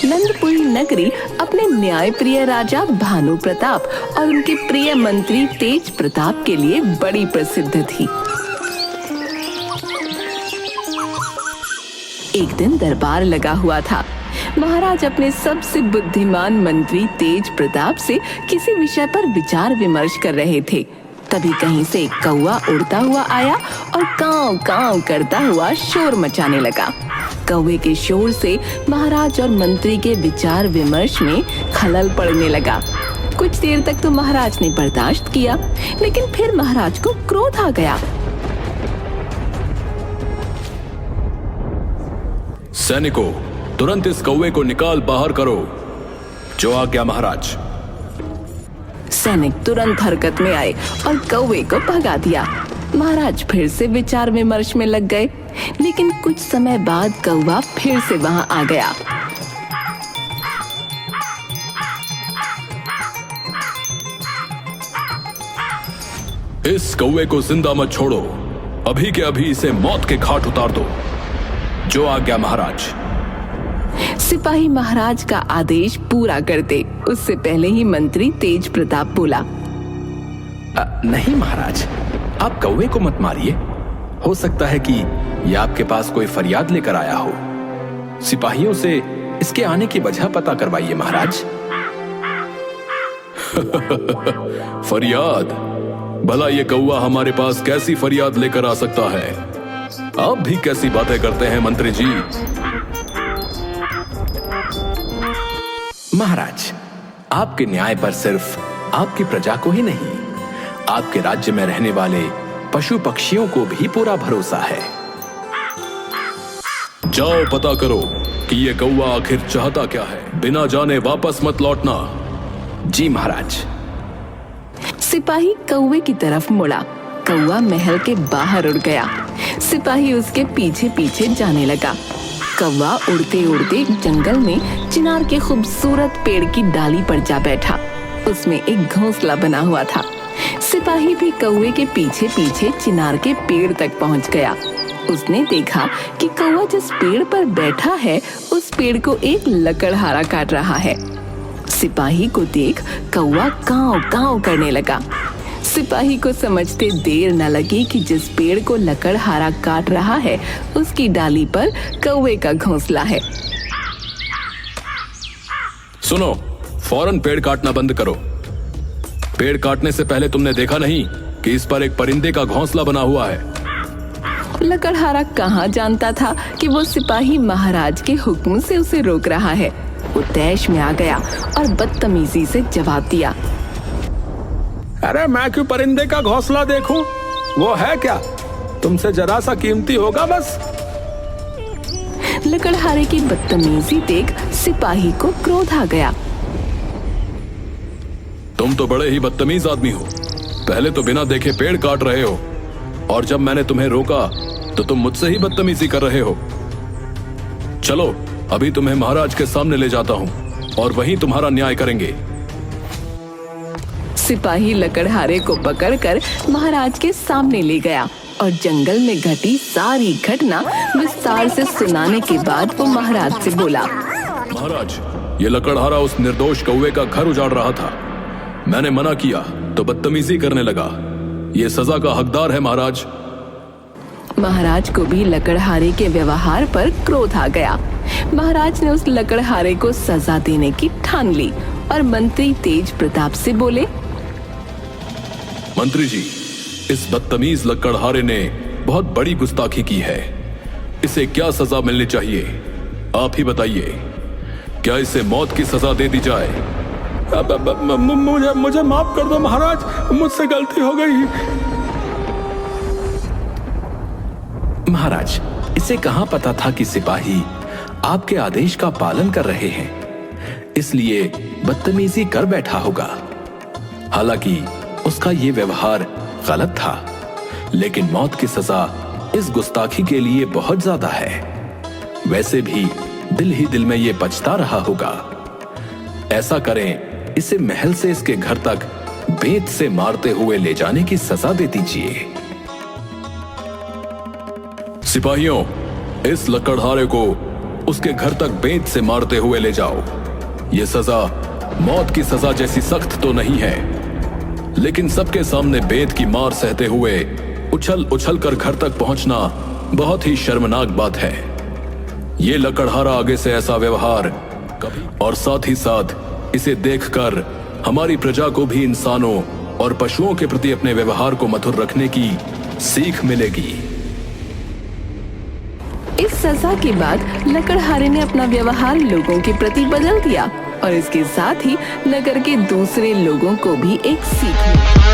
नंदपुरी नगरी अपने न्यायप्रिय राजा भानु प्रताप और उनके प्रिय मंत्री तेज प्रताप के लिए बड़ी प्रसिद्ध थी। एक दिन दरबार लगा हुआ था। महाराज अपने सबसे बुद्धिमान मंत्री तेज प्रताप से किसी विषय पर विचार विमर्श कर रहे थे। तभी कहीं से एक कौवा उड़ता हुआ आया और कांव कांव करता हुआ शोर मचाने लगा। कौवे के शोर से महाराज और मंत्री के विचार विमर्श में खलल पड़ने लगा। कुछ देर तक तो महाराज ने बर्दाश्त किया, लेकिन फिर महाराज को क्रोध आ गया। सैनिकों, तुरंत इस कौवे को निकाल बाहर करो। जो आज्ञा महाराज। सैनिक तुरंत हरकत में आए और कौवे को भगा दिया। महाराज फिर से विचार विमर्श में लग गए, लेकिन कुछ समय बाद कौवा फिर से वहां आ गया। इस कौवे को जिंदा मत छोड़ो, अभी के अभी इसे मौत के घाट उतार दो। जो आज्ञा महाराज। सिपाही महाराज का आदेश पूरा करते उससे पहले ही मंत्री तेज प्रताप बोला, नहीं महाराज, आप कौवे को मत मारिए। हो सकता है कि यह आपके पास कोई फरियाद लेकर आया हो। सिपाहियों से इसके आने की वजह पता करवाइए महाराज। फरियाद? भला ये कौवा हमारे पास कैसी फरियाद लेकर आ सकता है? आप भी कैसी बातें करते हैं मंत्री जी? महाराज, आपके न्याय पर सिर्फ आपकी प्रजा को ही नहीं, आपके राज्य में रहने वाले पशु पक्षियों को भी पूरा भरोसा है। जाओ पता करो कि ये कौवा आखिर चाहता क्या है। बिना जाने वापस मत लौटना। जी महाराज। सिपाही कौवे की तरफ मुड़ा। कौवा महल के बाहर उड़ गया। सिपाही उसके पीछे पीछे जाने लगा। कौवा उड़ते उड़ते जंगल में चिनार के खूबसूरत पेड़ की डाली पर जा बैठा। उसमें एक घोंसला बना हुआ था। सिपाही भी कौवे के पीछे पीछे चिनार के पेड़ तक पहुंच गया। उसने देखा कि कौवा जिस पेड़ पर बैठा है उस पेड़ को एक लकड़हारा काट रहा है। सिपाही को देख कौवा कांव कांव करने लगा। सिपाही को समझते देर न लगी कि जिस पेड़ को लकड़हारा काट रहा है उसकी डाली पर कौवे का घोंसला है। सुनो, फौरन पेड़ काटना बंद करो। पेड़ काटने से पहले तुमने देखा नहीं कि इस पर एक परिंदे का घोंसला बना हुआ है? लकड़हारा कहाँ जानता था कि वो सिपाही महाराज के हुक्म से उसे रोक रहा है। वो तैश में आ गया और बदतमीजी से जवाब दिया, अरे मैं क्यों परिंदे का घोंसला देखूं? वो है क्या? तुमसे जरा सा कीमती होगा बस। लकड़हारे की बदतमीजी देख सिपाही को क्रोध आ गया। तुम तो बड़े ही बदतमीज आदमी हो। पहले तो बिना देखे पेड़ काट रहे हो और जब मैंने तुम्हें रोका तो तुम मुझसे ही बदतमीजी कर रहे हो। चलो, अभी तुम्हें महाराज के सामने ले जाता हूँ और वहीं तुम्हारा न्याय करेंगे। सिपाही लकड़हारे को पकड़कर महाराज के सामने ले गया और जंगल में घटी सारी घटना विस्तार से सुनाने के बाद वो महाराज से बोला, महाराज, ये लकड़हारा उस निर्दोष कौवे का घर उजाड़ रहा था। मैंने मना किया तो बदतमीजी करने लगा। ये सजा का हकदार है महाराज। महाराज को भी लकड़हारे के व्यवहार पर क्रोध आ गया। महाराज ने उस लकड़हारे को सजा देने की ठान ली और मंत्री तेज प्रताप से बोले, मंत्री जी, इस बदतमीज लकड़हारे ने बहुत बड़ी गुस्ताखी की है। इसे क्या सजा मिलनी चाहिए? आप ही बताइए। क्या इसे मौत की सजा दे दी जाए? मुझे माफ कर दो महाराज, मुझसे गलती हो गई। महाराज, इसे कहां पता था कि सिपाही आपके आदेश का पालन कर रहे हैं, इसलिए बदतमीजी कर बैठा होगा। हालांकि उसका ये व्यवहार गलत था, लेकिन मौत की सजा इस गुस्ताखी के लिए बहुत ज्यादा है। वैसे भी दिल ही दिल में ये पछता रहा होगा। ऐसा करें, इसे महल से इसके घर तक बेत से मारते हुए ले जाने की सजा दे दीजिए। सिपाहियों, इस लकड़हारे को उसके घर तक बेंत से मारते हुए ले जाओ। ये सजा मौत की सजा जैसी सख्त तो नहीं है, लेकिन सबके सामने बेंत की मार सहते हुए उछल उछल कर घर तक पहुंचना बहुत ही शर्मनाक बात है। ये लकड़हारा आगे से ऐसा व्यवहार कभी, और साथ ही साथ इसे देखकर हमारी प्रजा को भी इंसानों और पशुओं के प्रति अपने व्यवहार को मधुर रखने की सीख मिलेगी। इस सजा के बाद लकड़हारे ने अपना व्यवहार लोगों के प्रति बदल दिया और इसके साथ ही नगर के दूसरे लोगों को भी एक सीख मिली।